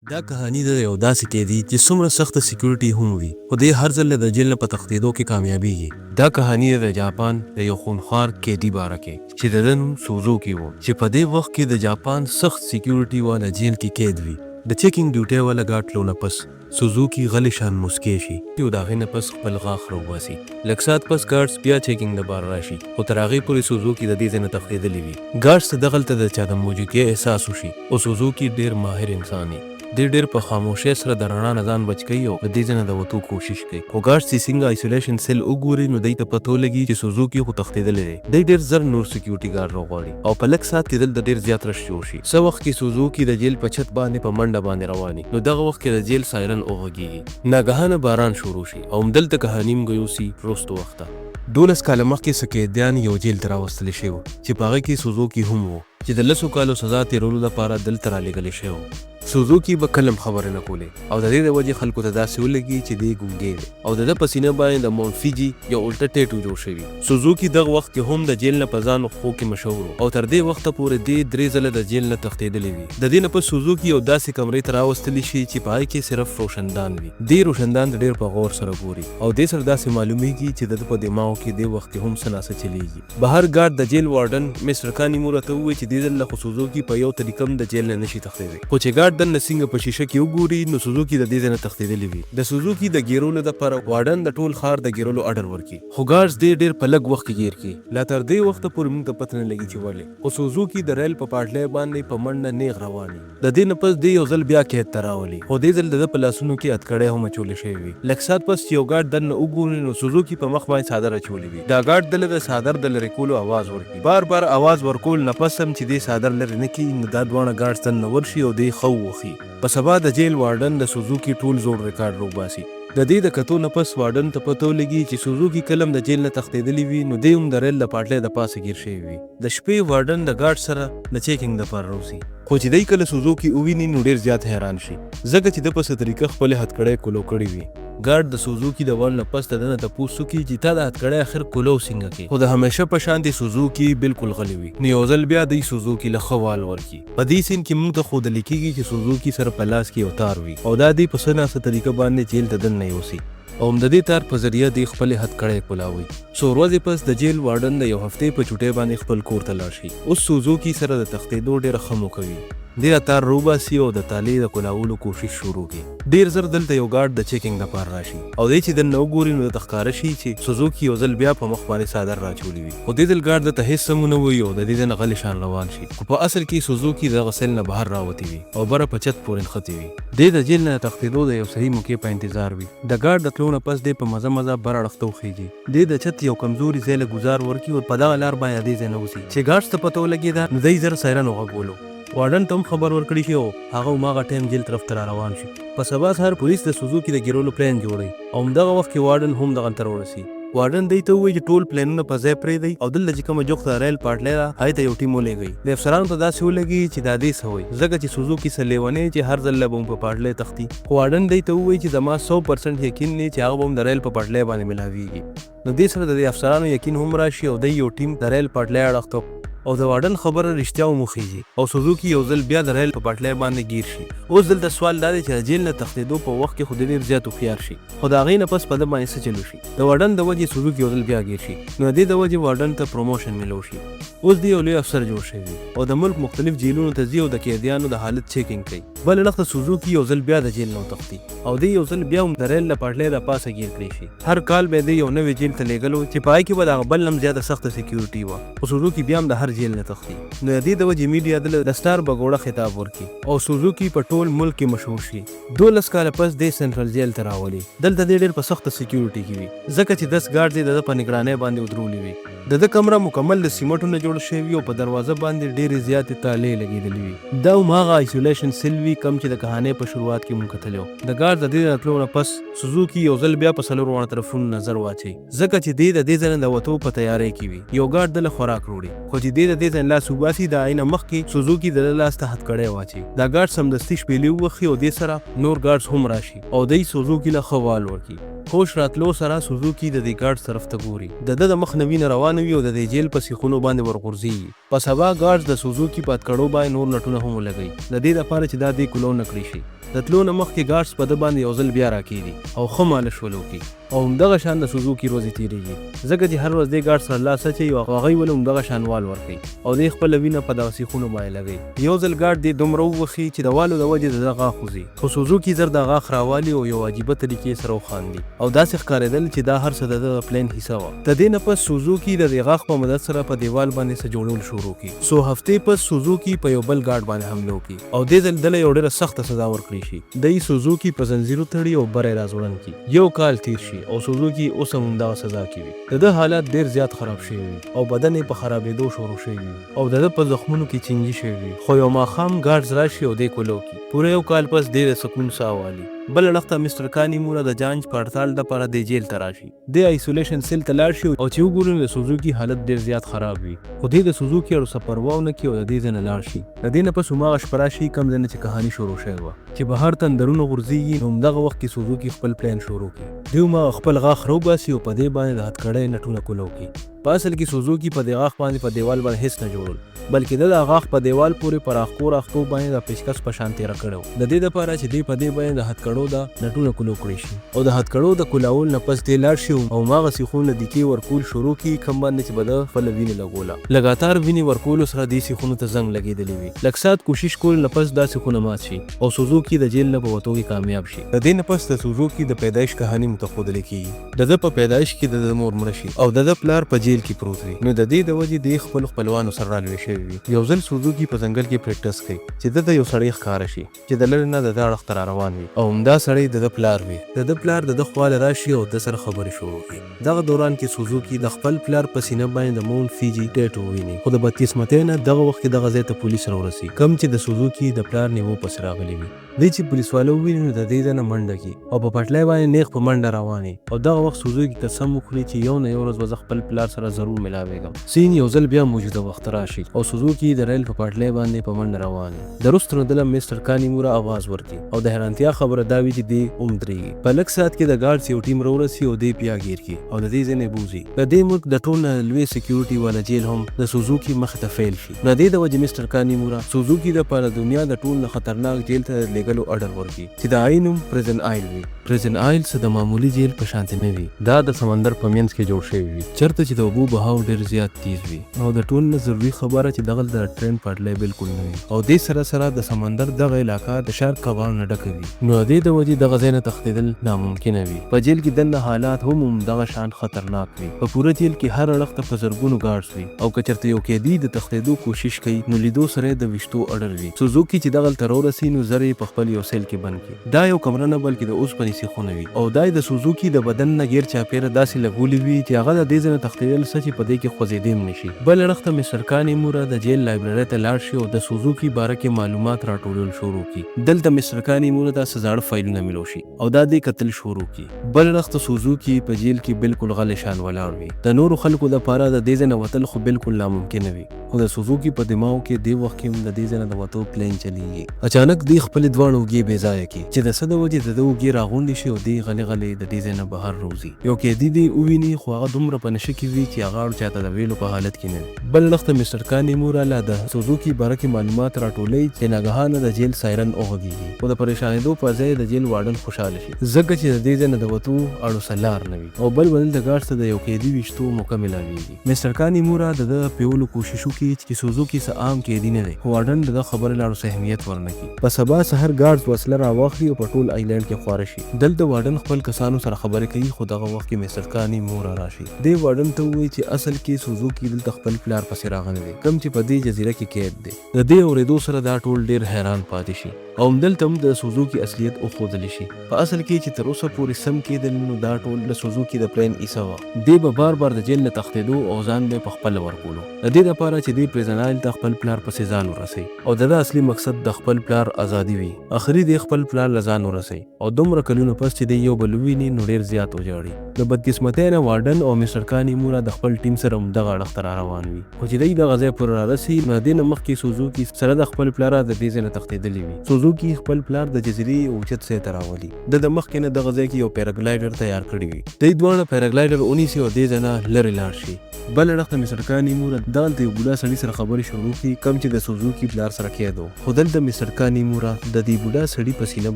دا کہانی د یو داسې قیدي چې څومره سخته سکیورټي هم وي خو دی هر ځل د جیل نه په تښتېدو کې کامیابیږي. دا کہانی د جاپان د یو خونخوار قیدي باره کې چې د ده نوم سوزوکي و چې په دې وخت کې د جاپان سخت سکیورټي والا جیل کې قید وي. د چیکینګ ډیوټي والا ګارډ له نه پس سوزوکي غلی شان مسکی شي او د هغې نه پس خپل غاښ راوباسي. لږ ساعت پس ګارډز بیا چیکینګ دپاره راشي خو تر هغې پورې سوزوکي د دې ځای نه تښتېدلی وي. ګارډز ته دغلته د چا د موجودګۍ احساس وشي او سوزوکي ډېر ماهر انسان دی. دی ډېر په خاموشۍ سره د رڼا نه ځان بچ کوي او د دې ځای نه د وتو کوشش کوي. خو ګارډز چې څنګه آیسولیشن سیل وګوري نو دی ته پته ولګي چې سوزوکي خو تښتېدلی دی. دی ډېر زر نور سکیورټي ګارډ راغواړي او په لږ ساعت کې دلته ډېر زیات رش جوړ شي. څه وخت کې سوزوکي د جیل په چت باندې په منډه باندې رواني نو دغه وخت کې د جیل سایرن وغږیږي. ناګهانه باران شروع شي او همدلته کهانیم ګیوسي وروستو وخته 12 کاله مخکې څه قیدیان یو جیل ته راوستلی شوي وو چې په هغه کې سوزوکي هم و چې د 10 کالو سزا تېرولو لپاره دلته رالېږلی شوی و. سوزوکي به کلم خبرې نه کولې او د دې د وجې خلکو ته داسې ولګي چې دی ګونګی دی او د ده په سینه باندې د مونفیجي یو الټه ټیټو جوړ شوي. سوزوکي دغه وخت کې هم د جیل نه په ځان خو کې مشهور او تر دې وخته پورې دی 3 ځله د جیل نه تښتېدلی وي. د دې نه پس سوزوکي یو داسې کمرې ته راوستلی شي چې په هغې کې صرف روشندان وي. دې روشندان ته ډېر په غور سره ګوري او دې سره داسې معلومیږي چې د ده په دماغو کې دې وخت کې هم څه ناڅه چلیږي. بهر ګارډ د جیل وارډن مستر کانیمو راته ووایي چې دې ځل له خو سوزوکي په یو طریقه هم د جیل نه نشي تښتېدی. خو چې ګارډ دننه څنګه په شیشه کې وګوري نو سوزوکي د دې ځای نه تښتېدلی وي. د سوزوکي د ګیرولو دپاره وارډن د ټول ښار د ګیرولو اډر ورکړي خو ګارډز دې ډېر په لږ وخت کې ګیر کړي. لا تر دې وخته پورې موږ ته پته نه لګي چې ولې. خو سوزوکي د ریل په پاټلۍ باندې په منډه نیغ روان وي. د دې نه پس دې یو ځل بیا قید ته راولي خو دې ځل د ده په لاسونو کې هتکړۍ هم اچولې شوې وي. لږ ساعت پس چې یو ګارډ دننه وګوري نو سوزوکي په مخ باندې څادر اچولی وي. دا ګارډ دله د څادر د لرې کولو اواز ورکړي. بار بار اواز ورکول نه پس هم چې دې څادر لرې نه کړي نو دا دواړه ګارډز دننه ورشي او دې ښه ووښي. په سبا د جیل وارډن د سوزوکي ټول زوړ ریکارډ راوباسي. د دې د کتو نه پس وارډن ته پته ولګي چې سوزوکي کلم د جیل نه تښتېدلی وي نو دی هم د ریل د پاټلۍ د پاسه ګیر شوی وي. د شپې وارډن د ګارډ سره د چیکینګ دپاره راوځي خو چې دی کله سوزوکي وویني نو ډېر زیات حیران شي ځکه چې ده په څه طریقه خپلې هتکړۍ کولو کړې وي. ګارډ د سوزوکي د ور نه پس د ده نه تپوس وکړي چې تا د هتکړۍ اخر کولو څنګه کې. خو د همیشه په شان د سوزوکي بالکل غلی وي نو یو ځل بیا دی سوزوکي له ښه وال ورکړي. په دې سین کې موږ ته ښودلی کېږي چې سوزوکي سره په لاس کې یو تار وي او دا دی په څه ناسه طریقه باندې جیل ته دننه یوسي او هم د دې تار په ذریعه دی خپلې هتکړۍ کولاوي. څو ورځې پس د جیل وارډن د یو هفتې په چوټۍ باندې خپل کور ته لاړ شي. اوس سوزوکي سره د تښتېدو ډېره ښه مو کوي. دی تار روباسي او د تالې د کولاولو کوشش شروع کړي. ډېر زر دلته یو ګارډ د چیکینګ دپاره راشي او دی چې دننه وګوري نو درته ښکاره شي چې سوزوکي یو ځل بیا په مخ باندې څادر راچولی وي. خو دې ځل ګارډ درته هېڅ هم ونه وایي او د دې ځای نه غلی شان روان شي. خو په اصل کې سوزوکي دغه سیل نه بهر راوتې وي او بره په چت پورې نښتې وي. دی د جیل نه د تښتېدو د یو صحیح موقع په انتظار وي. د ګارډ د تلو نه پس دی په مزه مزه بر اړخ ته وخېږي. دی د چت یو کمزوري ځای له ګزار ورکړي او په دغه لار باندې دې ځای نه وځي. چې ګارډز ته پته ولګېده نو دی زر سایرن وغږولو. وارډن ته هم خبر ورکړی شي او هغه هماغه ټایم جیل طرف ته را روان شي. په سبا سهار پولیس د سوزوکي د ګیرولو پلان جوړوي او همدغه وخت کې وارډن هم دغه ته ورسي. وارډن دی ته ووایي چې ټول پلانونه په ځای پرېږدئ او دلته چې کومه جوخته ریل پاټلۍ ده هغې ته یو ټیم ولېږئ. د افسرانو ته داسې ولګي چې دا دې څه وایي ځکه چې سوزوکي څه لیونی چې هر ځل به هم په پاټلۍ تښتي. خو وارډن دی ته ووایي چې زما 100% یقین دی چې هغه به هم د ریل په پاټلۍ باندې ملاویږي. نو دې سره د دې افسرانو یقین هم راشي او دی یو ټیم د ریل پاټلۍ اړخ ته او د وارډن خبره رښتیا وموخېږي او سوزوکي یو ځل بیا د ریل په پاټلۍ باندې ګیر شي. اوس دلته سوال دا دی چې د جیل نه تښتېدو په وخت کې خو ډېر زیات هوښیار شي خو د هغې نه پس په ده باندې څه چلو شي. د وارډن د وجې سوزوکي یو ځل بیا ګیر شي نو د دې د وجې وارډن ته پروموشن میلو شي. اوس دی یو لوی افسر جوړ شوی او د ملک مختلف جیلونو ته ځي او د قیدیانو د حالت چیکینګ کوي. بل اړخ ته سوزوکي یو ځل بیا د جیل نه وتښتي او دی یو ځل بیا هم د ریل له پاټلۍ د پاسه ګیر کړی شي. هر کال به دی یو نوی جیل ته لېږلو چې په هغې کې به د هغه بل هم زیاته سخته سکیورټي وه. خو سوزوکي بیا هم د هر جیل نه تښتي نو د دې د وجې میډیا دله د سټار بګوړه خطاب ورکړي او سوزوکي په ټول ملک کې مشهور شي. 12 کاله پس دی سنټرل جیل ته راولي. دلته دی ډېر په سخته سکیورټي کې وي ځکه چې 10 ګارډز یې د ده په نګرانۍ باندې ودرولي وي. د ده کمره مکمل د سیمټو نه جوړ شوې وي او په دروازه باندې ډېرې زیاتې تالې لګېدلې وي. دا هماغه آیسولیشن سیل وي کوم چې د کهانۍ په شروعات کې مونږ کتلی و. د ګارډز د دې نه تلو نه پس سوزوکي یو ځل بیا په څلورو واړه طرفونو نظر واچوي ځکه چې دی د دې ځای نه د وتو په تیارۍ کې وي. یو ګارډ ده له خوراک وروړي خو چې دی د دې ځای نه لاس وباسي د هغې نه مخکې سوزوکي د ده لاس ته هتکړۍ واچوي. دا ګارډ سمدستي شپېلې ووښي او دې سره نور ګارډز هم راشي او دی سوزوکي له ښه وال ورکړي. هوش راتلو سره سوزوکی د دې ګارډ طرف ته ګوري د د مخ نوینه روان وي او د جیل په سیخونو باندې ورغورځي په سبا ګارډ د سوزوکی په اتکړو باندې نور نټونه هم ولګي د دې لپاره چې دا دې کولو نکړي شي د تلو نه مخکې ګارډز په ده باندې یو ځل بیا راکېږي او ښه مالش ولوکي او همدغه شان د سوزوکي ورځې تېرېږي ځکه چې هر ورځ دې ګارډ سره لاس اچوي او هغوی ولې همدغه شان وال ورکوي او دې خپله وینه په دغه سیخونو باندې لګوي یو ځل ګارډ دې دومره ووښي چې د والو د وجې د ده غاښ وځي خو سوزوکي زر د غاښ راوالي او یو عجیبه طریقې سره وخاندي او داسې ښکارېدل چې دا هر څه د ده د پلین حصه وه د دې نه پس سوزوکي د دې غاښ په مدد سره په دیوال باندې څه جوړول شروع کړي څو هفتې پس سوزوکي په یو بل ګارډ باندې حمله وکړي او دې ځل دله یو ډېره سخته سزا ورکړی شي دی سوزوکي په زنځیرو تړي او بری راځوړن کړي یو کال تیر شي او سوزوکي اوس هم همدغه سزا کې وي د ده حالات ډېر زیات خراب شوي وي او بدن یې په خرابېدو شروع شوي وي او د ده په زخمونو کې چینجي شوي وي خو یو ماښام ګارډز راشي او دې کولو کړي پوره یو کال پس دې د سکون ساه والي بل اړخ ته مستر کانیمورا د جانچ په اړتال دپاره د جیل ته راشي د آیسولیشن سیل ته لاړ شي او چې وګورو د سوزوکي حالت ډېر زیات خراب وي خو دې د سوزوکي اړو څه پروا ونه کړي او د دې ځای نه لاړ شي د دې نه پس هماغه شپه راشي کوم ځای نه چې کهاني شروع شوې وه چې بهر تندرونه غورځېږي نو همدغه وخت کې سوزوکي خپل پلان شروع کړي دوی هماغه خپل غاښ راوباسي او په دې باندې د هتکړۍ نټونه کولو کړي په اصل کې سوزوکي په دې غاښ باندې په دیوال باندې هیڅ نه جوړل بلکې د غاښ په دیوال پورې په راښکو باندې د پیچکس په شان تېره کړی د دې دپاره چې دې په دې باندې د هتکړو د نټونه کولو کړی شي او د هتکړو د کولول نه پس دې لاړ شي او هماغه سیخونه د دې ورکول شروع کړي کوم باندې چې به ده خپله وینې لګوله لګاتار وینې ورکولو سره دې سیخونو ته زنګ لګېدلی وي لږ ساعت کوشش کول نه پس دا سیخونه مات شي او سوزوکي د جیل نه په وتو کې کامیاب شي د دې نه پس د سوزوکي د پیدایش کهاني متښودلی کېږي د ده په پیدایش کې د ده مور مړه شي او د ده پلار په جیل کې پروت وي نو د دې د وجې د خپل خپلوانو سره رالوی شوي وي یو ځل سوزوکي په ځنګل کې پریکټس کوي چې ده ته یو سړی ښکاره شي چې د لرې نه د ده اړخ ته را روان وي او همدا سړی د ده پلار وي د ده پلار د ده خواله راشي او د سره خبرې شروع کړي دغه دوران کې سوزوکي د خپل پلار په سینه باندې د مونټ فیجي ټیټو وویني خو د بدقسمتۍ نه دغه وخت کې دغه ځای ته پولیس راورسي کوم چې د سوزوکي د پلار نیوو پسې راغلي وي دی چې پولیسوالو وویني نو د دې ځای نه منډه کړي او په پټلۍ باندې نیغ په منډه روانې او دغه وخت سوزوکي قسم وخوري چې یو نه یو ورځ به زه خپل پلار سره ضرور ملاویږم سین یو ځل بیا موجوده وخت راشي او سوزوکي د ریل په پټلۍ باندې په منډه روان د وروسته نو دله مستر کانیمورا اواز ورکړي او د حیرانتیا خبره دا وي چې دی درېږي په لږ ساعت کې د ګارډز یو ټیم راورسي او دی بیا ګیر کړي او د دې ځای نه بوځي د دې ملک د ټول نه لوی سکیورټي والا جیل هم د سوزوکي مخې ته فیل شي د دې د وجې مستر کانیمورا سوزوکي دپاره دنیا د ټول نه خطرناک جیل ته لېږلو اډر ورکړي چې د هغې نوم پریزن آیل وي پریزن آیل څه د معمولي جیل په شانتې نه وي دا د سمندر په منځ کې جوړ شوی وي چېرته چې د اوبو بهاو ډېر زیات تیز وي او د ټول نه ضروري خبره چې دغه د ټرین پټلۍ بالکل نه وي او دې سره سره د سمندر دغه علاقه د شارک کبانو نه ډکه وي نو د دې د وجې دغه ځای نه تښتېدل ناممکنه وي په جیل کې دننه حالات هم همدغه شان خطرناک وي په پوره جیل کې هر اړخ ته په زرګونو ګارډز وي او که چېرته یو قیدي د تښتېدو کوشش کوي نو لیدو سره د ویشتو اډر وي سوزوکي چې دغلته راورسي نو زر یې په خپل یو سیل کې بند کړي دا یو کمره نه بلکې د اوسپنې سیخونه وي او دا د سوزوکي د بدن نه غیر چاپېره داسې لګولي وي چې هغه د دې ځای نه تښتېدل څه چې په دې کې خوځېدی هم نشي بل اړخ ته مستر کانیمورا د جیل لایبررۍ ته لاړ شي او د سوزوکي باره کې معلومات راټولول شروع کړي دلته مستر کانیمورا ته څه زاړه فایلونه میلو شي او دا دې کتل شروع کړي بل اړخ ته سوزوکي په جیل کې بالکل غلی شان ولاړ وي د نورو خلکو دپاره د دې ځای نه وتل خو بالکل ناممکنه وي خو د سوزوکي په دماغو کې دې وخت کې هم د دې ځای نه د وتو پلین چلیږي اچانک دې خپلې دواړه اوږې بې ځایه کړي چې د څه د وجې د ده اوږې راغونډې شي او دې غلې د دې ځای نه بهر روځي یو قیدي دې وویني خو هغه دومره په نشه کې وي چې هغه اړ چاته د ویلو په حالت کې نه وي بل اړخ ته مستر کانیمورا لا د سوزوکي باره کې معلومات راټولوي چې ناګهانه د جیل سایرن وغږېږي خو د پریشانېدو په ځای د جیل وارډن خوشحاله شي ځکه چې د دې ځای نه د وتو اړو څه لار نه وي او بل بدل د ګارډز ته د یو قیدي ویشتو موقع میلاویږي مستر کانیمورا د ده پیولو کوشش وکړي چې سوزوکي څه عام قیدي نه دی خو وارډن د ده خبرې لاړو څه اهمیت ورنه کړي په سبا سحر ګارډز وسله راواخلي او په ټول آیلینډ کې خواره شي دلته وارډن خپل کسانو سره خبرې کوي خو دغه وخت کې مستر کانیمورا راشي دې وارډن ته ووایي چې اصل کې سوزوکي دلته خپل پلار پسې راغلی دی کوم چې په دې جزیره کې قید دی د دې اورېدو سره دا ټول ډېر حیران پاتې شي او همدلته هم د سوزوکي اصلیت وښودلی شي په اصل کې چې تر اوسه پورې سم کېدل نو دا ټول د سوزوکي د پلین ایسه وه دې به بار بار د جیل نه تښتېدو او ځان به یې پخپله ورکولو د دې دپاره چې دې پریزن آیل ته خپل پلار پسې ځان ورسوي او د ده اصلي مقصد د خپل پلار ازادي وي اخري دې خپل پلار له ځان ورسوي او دومره کلونو پس چې دی یو بل وویني نو ډېر زیات وژاړي د بدقسمتۍ نه وارډن او مستر کانیمورا د خپل ټیم سره همدغه اړخ ته را روان وي خو چې دی دغه ځای پوره ورارسي نو دې نه مخکې سوزوکي سره د خپل پلار د دې ځای نه تښتېدلی وي. سوزوکي خپل پلار د جزیرې اوچت ځای ته راولي. د مخکې نه دغه ځای کې یو پیراګلایډر تیار کړی وي. دوی دواړه پیراګلایډر ونیسي او دې ځای نه لرې لاړ شي. بل اړخ ته مسټر کانیمورا دلته یو بوډا سړي سره خبرې شروع کړي کوم چې د سوزوکي پلار سره قید و. خو دلته مسټر کانیمورا د دې بوډا سړي په سینه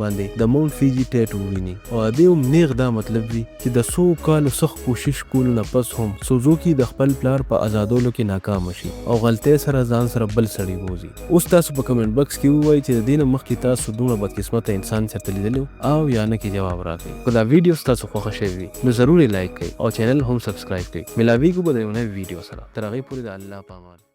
باندې د مونټ فیجي ټیټو وویني او د دې هم نیغ دا مطلب وي چې د څو کالو سخت کوشش کولو نه پس هم سوزوکي د خپل پلار په آزادولو کې ناکام شي او غلطۍ سره ځان سره بل سړي بوزي. اوس تاسو په کمنټ باکس کې ووایئ چې د دې نه مخکې تاسو دومره بدقسمته انسان چېرته لیدلی او یا نه کې جواب راکړئ. که دا ویډیو ستاسو خوښه شوې وي نو ضرور یې لایک کړئ او چینل هم سبسکرایب کړئ. ملاویږو به د یو نوي ویډیو سره. تر هغې پورې د الله په امان.